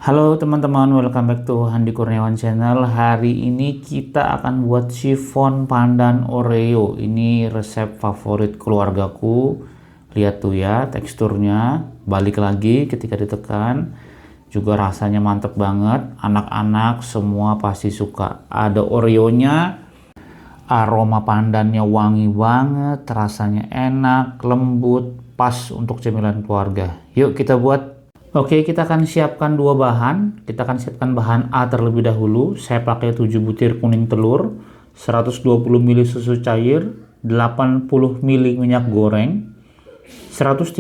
Halo teman-teman, welcome back to Handi Kurniawan Channel. Hari ini kita akan buat chiffon pandan Oreo. Ini resep favorit keluargaku. Lihat tuh ya teksturnya, balik lagi ketika ditekan. Juga rasanya mantep banget. Anak-anak semua pasti suka. Ada Oreonya, aroma pandannya wangi banget, rasanya enak, lembut, pas untuk cemilan keluarga. Yuk kita buat. Oke, kita akan siapkan dua bahan. Kita akan siapkan bahan A terlebih dahulu. Saya pakai 7 butir kuning telur, 120 ml susu cair, 80 ml minyak goreng, 130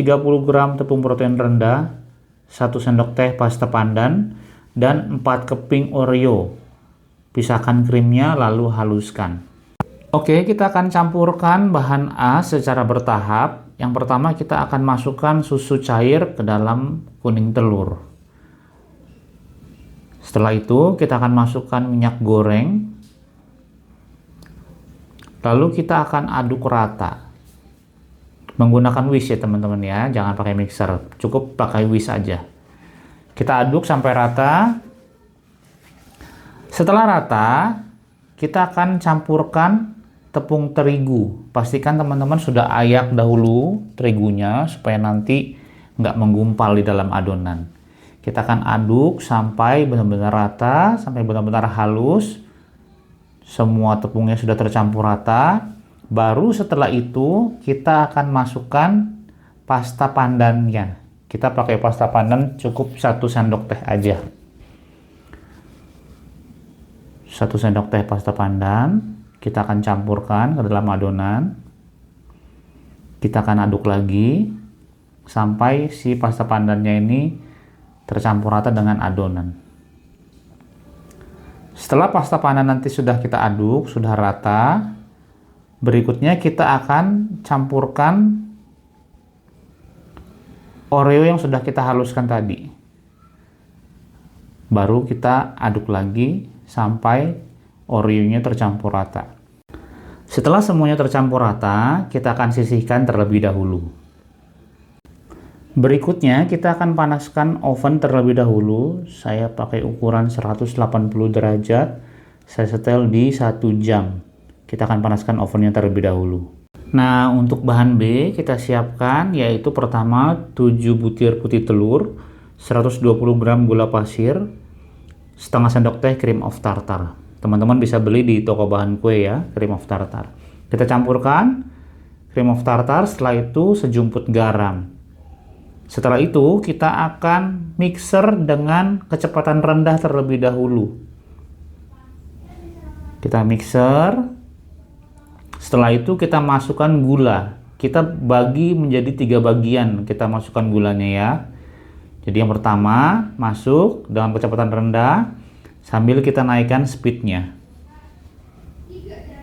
gram tepung protein rendah, 1 sendok teh pasta pandan, dan 4 keping Oreo. Pisahkan krimnya lalu haluskan. Oke, kita akan campurkan bahan A secara bertahap. Yang pertama kita akan masukkan susu cair ke dalam kuning telur. Setelah itu kita akan masukkan minyak goreng. Lalu kita akan aduk rata. Menggunakan whisk ya teman-teman ya, jangan pakai mixer. Cukup pakai whisk aja. Kita aduk sampai rata. Setelah rata, kita akan campurkan tepung terigu. Pastikan teman-teman sudah ayak dahulu terigunya supaya nanti nggak menggumpal di dalam adonan. Kita akan aduk sampai benar-benar rata, sampai benar-benar halus. Semua tepungnya sudah tercampur rata. Baru setelah itu kita akan masukkan pasta pandannya. Kita pakai pasta pandan cukup 1 sendok teh aja. 1 sendok teh pasta pandan. Kita akan campurkan ke dalam adonan. Kita akan aduk lagi sampai si pasta pandannya ini tercampur rata dengan adonan. Setelah pasta pandan nanti sudah kita aduk, sudah rata, berikutnya kita akan campurkan Oreo yang sudah kita haluskan tadi. Baru kita aduk lagi sampai Oreo-nya tercampur rata. Setelah semuanya tercampur rata, kita akan sisihkan terlebih dahulu. Berikutnya, kita akan panaskan oven terlebih dahulu. Saya pakai ukuran 180 derajat. Saya setel di 1 jam. Kita akan panaskan ovennya terlebih dahulu. Nah, untuk bahan B kita siapkan yaitu pertama 7 butir putih telur, 120 gram gula pasir, setengah sendok teh cream of tartar. Teman-teman bisa beli di toko bahan kue ya, cream of tartar. Kita campurkan cream of tartar, setelah itu sejumput garam. Setelah itu kita akan mixer dengan kecepatan rendah terlebih dahulu. Kita mixer. Setelah itu kita masukkan gula. Kita bagi menjadi 3 bagian. Kita masukkan gulanya ya. Jadi yang pertama masuk dengan kecepatan rendah. Sambil kita naikkan speednya.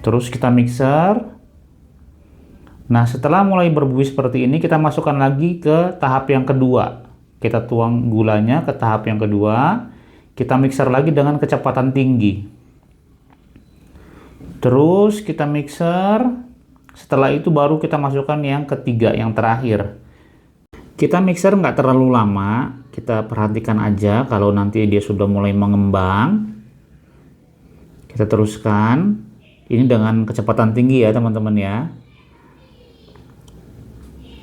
Terus kita mixer. Nah, setelah mulai berbuih seperti ini, kita masukkan lagi ke tahap yang kedua. Kita tuang gulanya ke tahap yang kedua. Kita mixer lagi dengan kecepatan tinggi. Terus kita mixer. Setelah itu baru kita masukkan yang ketiga, yang terakhir. Kita mixer nggak terlalu lama, kita perhatikan aja kalau nanti dia sudah mulai mengembang. Kita teruskan, ini dengan kecepatan tinggi ya teman-teman ya.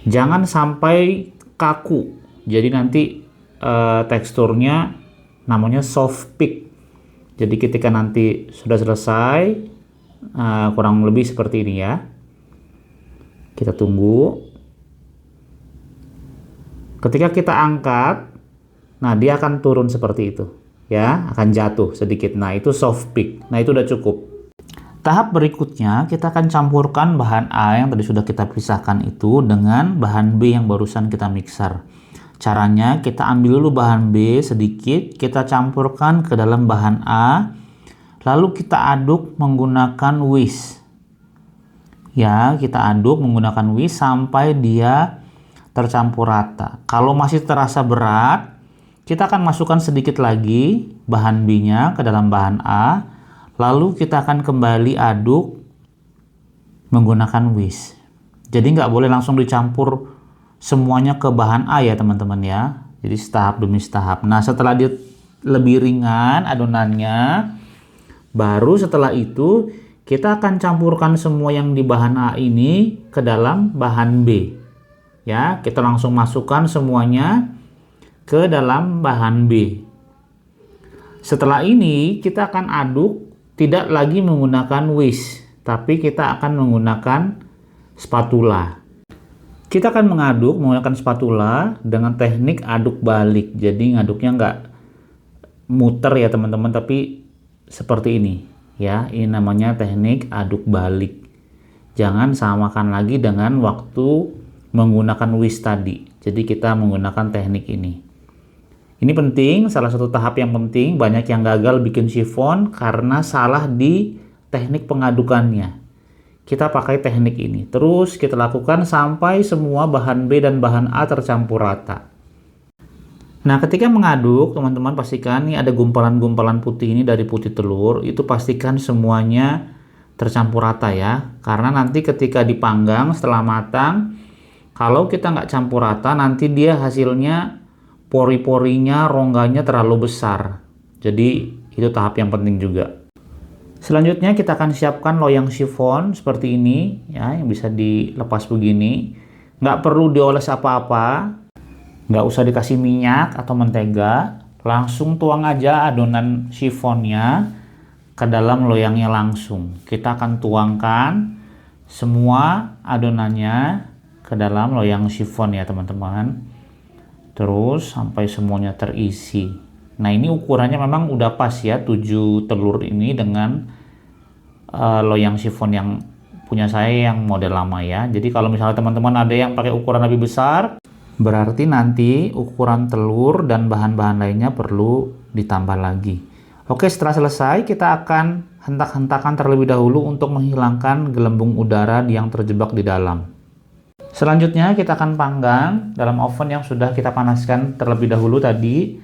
Jangan sampai kaku, jadi nanti teksturnya namanya soft peak. Jadi ketika nanti sudah selesai, kurang lebih seperti ini ya. Kita tunggu. Ketika kita angkat, nah dia akan turun seperti itu, ya, akan jatuh sedikit. Nah itu soft peak. Nah itu udah cukup. Tahap berikutnya kita akan campurkan bahan A yang tadi sudah kita pisahkan itu dengan bahan B yang barusan kita mixer. Caranya kita ambil dulu bahan B sedikit, kita campurkan ke dalam bahan A, lalu kita aduk menggunakan whisk. Ya, kita aduk menggunakan whisk sampai dia tercampur rata. Kalau masih terasa berat, kita akan masukkan sedikit lagi bahan B-nya ke dalam bahan A, lalu kita akan kembali aduk menggunakan whisk. Jadi nggak boleh langsung dicampur semuanya ke bahan A ya teman-teman ya. Jadi tahap demi tahap. Nah setelah dia lebih ringan adonannya. Baru setelah itu kita akan campurkan semua yang di bahan A ini ke dalam bahan B. Ya, kita langsung masukkan semuanya ke dalam bahan B. Setelah ini kita akan aduk, tidak lagi menggunakan whisk, tapi kita akan menggunakan spatula. Kita akan mengaduk menggunakan spatula dengan teknik aduk balik. Jadi ngaduknya nggak muter ya teman-teman, tapi seperti ini ya. Ini namanya teknik aduk balik. Jangan samakan lagi dengan waktu menggunakan whisk tadi. Jadi kita menggunakan teknik ini. Ini penting, salah satu tahap yang penting. Banyak yang gagal bikin chiffon karena salah di teknik pengadukannya. Kita pakai teknik ini. Terus kita lakukan sampai semua bahan B dan bahan A tercampur rata. Nah, ketika mengaduk, teman-teman pastikan nih ada gumpalan-gumpalan putih ini dari putih telur. Itu pastikan semuanya tercampur rata ya. Karena nanti ketika dipanggang setelah matang, kalau kita nggak campur rata, nanti dia hasilnya pori-porinya, rongganya terlalu besar. Jadi itu tahap yang penting juga. Selanjutnya kita akan siapkan loyang chiffon seperti ini ya, yang bisa dilepas begini. Nggak perlu dioles apa-apa, nggak usah dikasih minyak atau mentega, langsung tuang aja adonan chiffonnya ke dalam loyangnya langsung. Kita akan tuangkan semua adonannya ke dalam loyang chiffon ya teman-teman. Terus sampai semuanya terisi. Nah, ini ukurannya memang udah pas ya, 7 telur ini dengan loyang chiffon yang punya saya yang model lama ya. Jadi kalau misalnya teman-teman ada yang pakai ukuran lebih besar, berarti nanti ukuran telur dan bahan-bahan lainnya perlu ditambah lagi. Oke, setelah selesai kita akan hentak-hentakan terlebih dahulu untuk menghilangkan gelembung udara yang terjebak di dalam. Selanjutnya kita akan panggang dalam oven yang sudah kita panaskan terlebih dahulu tadi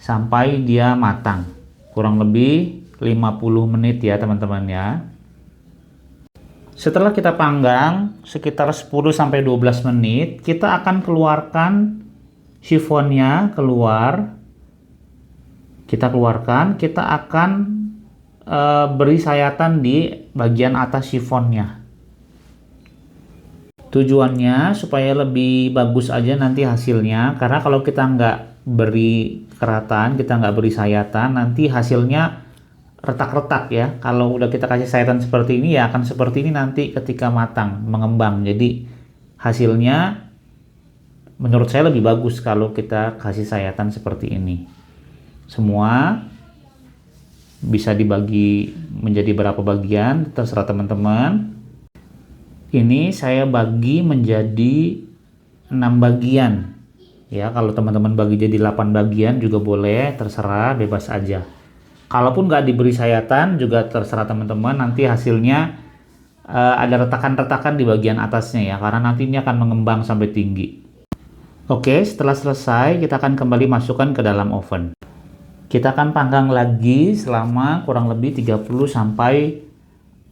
sampai dia matang. Kurang lebih 50 menit ya teman-teman ya. Setelah kita panggang sekitar 10-12 menit, kita akan keluarkan chiffonnya keluar. Kita keluarkan, kita akan beri sayatan di bagian atas chiffonnya. Tujuannya supaya lebih bagus aja nanti hasilnya, karena kalau kita nggak beri keratan, kita nggak beri sayatan, nanti hasilnya retak-retak ya. Kalau udah kita kasih sayatan seperti ini ya akan seperti ini nanti ketika matang, mengembang. Jadi hasilnya menurut saya lebih bagus kalau kita kasih sayatan seperti ini. Semua bisa dibagi menjadi berapa bagian, terserah teman-teman. Ini saya bagi menjadi 6 bagian. Ya, kalau teman-teman bagi jadi 8 bagian juga boleh, terserah, bebas aja. Kalaupun nggak diberi sayatan juga terserah teman-teman, nanti hasilnya ada retakan-retakan di bagian atasnya ya, karena nanti ini akan mengembang sampai tinggi. Oke, setelah selesai kita akan kembali masukkan ke dalam oven. Kita akan panggang lagi selama kurang lebih 30 sampai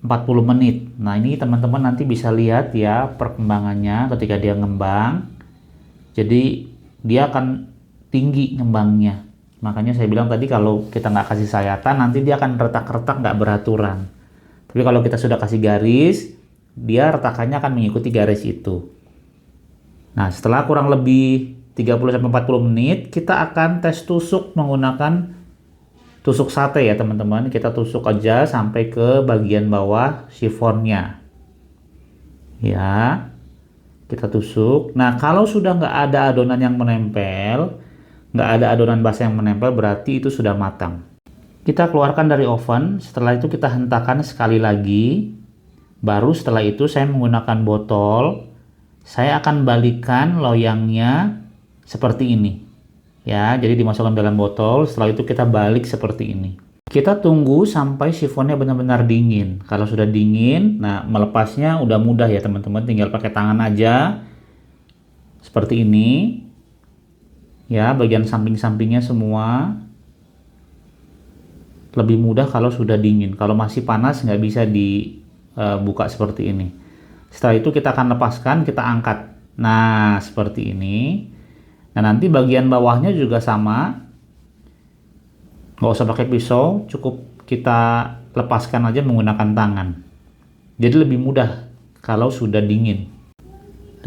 40 menit. Nah, ini teman-teman nanti bisa lihat ya perkembangannya ketika dia ngembang. Jadi dia akan tinggi ngembangnya. Makanya saya bilang tadi kalau kita nggak kasih sayatan nanti dia akan retak-retak nggak beraturan. Tapi kalau kita sudah kasih garis, dia retakannya akan mengikuti garis itu. Nah, setelah kurang lebih 30-40 menit, kita akan tes tusuk menggunakan tusuk sate ya teman-teman. Kita tusuk aja sampai ke bagian bawah chiffonnya. Ya, kita tusuk. Nah, kalau sudah nggak ada adonan yang menempel, nggak ada adonan basah yang menempel, berarti itu sudah matang. Kita keluarkan dari oven. Setelah itu kita hentakan sekali lagi. Baru setelah itu saya menggunakan botol. Saya akan balikan loyangnya seperti ini. Ya, jadi dimasukkan dalam botol. Setelah itu kita balik seperti ini. Kita tunggu sampai chiffonnya benar-benar dingin. Kalau sudah dingin, nah melepasnya udah mudah ya teman-teman. Tinggal pakai tangan aja. Seperti ini. Ya, bagian samping-sampingnya semua. Lebih mudah kalau sudah dingin. Kalau masih panas nggak bisa dibuka seperti ini. Setelah itu kita akan lepaskan, kita angkat. Nah, seperti ini. Nah, nanti bagian bawahnya juga sama. Nggak usah pakai pisau, cukup kita lepaskan aja menggunakan tangan. Jadi lebih mudah kalau sudah dingin.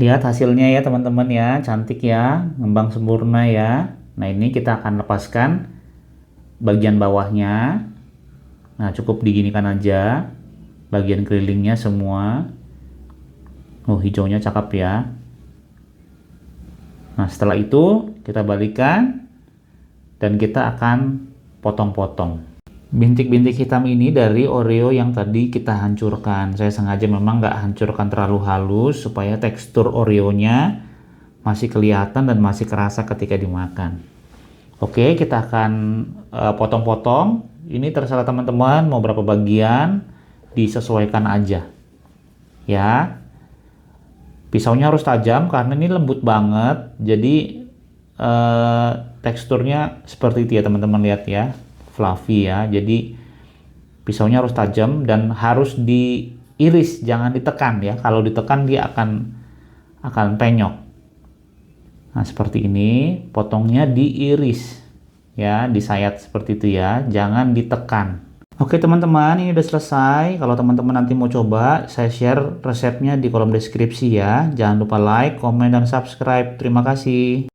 Lihat hasilnya ya teman-teman ya, cantik ya, ngembang sempurna ya. Nah ini kita akan lepaskan bagian bawahnya. Nah cukup diginikan aja, bagian kelilingnya semua. Oh hijaunya cakep ya. Nah setelah itu kita balikan dan kita akan potong-potong. Bintik-bintik hitam ini dari Oreo yang tadi kita hancurkan. Saya sengaja memang nggak hancurkan terlalu halus supaya tekstur Oreonya masih kelihatan dan masih kerasa ketika dimakan. Oke, kita akan potong-potong. Ini terserah teman-teman mau berapa bagian, disesuaikan aja. Ya, pisaunya harus tajam karena ini lembut banget. Jadi teksturnya seperti itu ya teman-teman, lihat ya. Fluffy ya, jadi pisaunya harus tajam dan harus diiris, jangan ditekan ya. Kalau ditekan dia akan penyok. Nah seperti ini, potongnya diiris ya, disayat seperti itu ya, jangan ditekan. Oke teman-teman, ini udah selesai. Kalau teman-teman nanti mau coba, saya share resepnya di kolom deskripsi ya. Jangan lupa like, komen, dan subscribe. Terima kasih.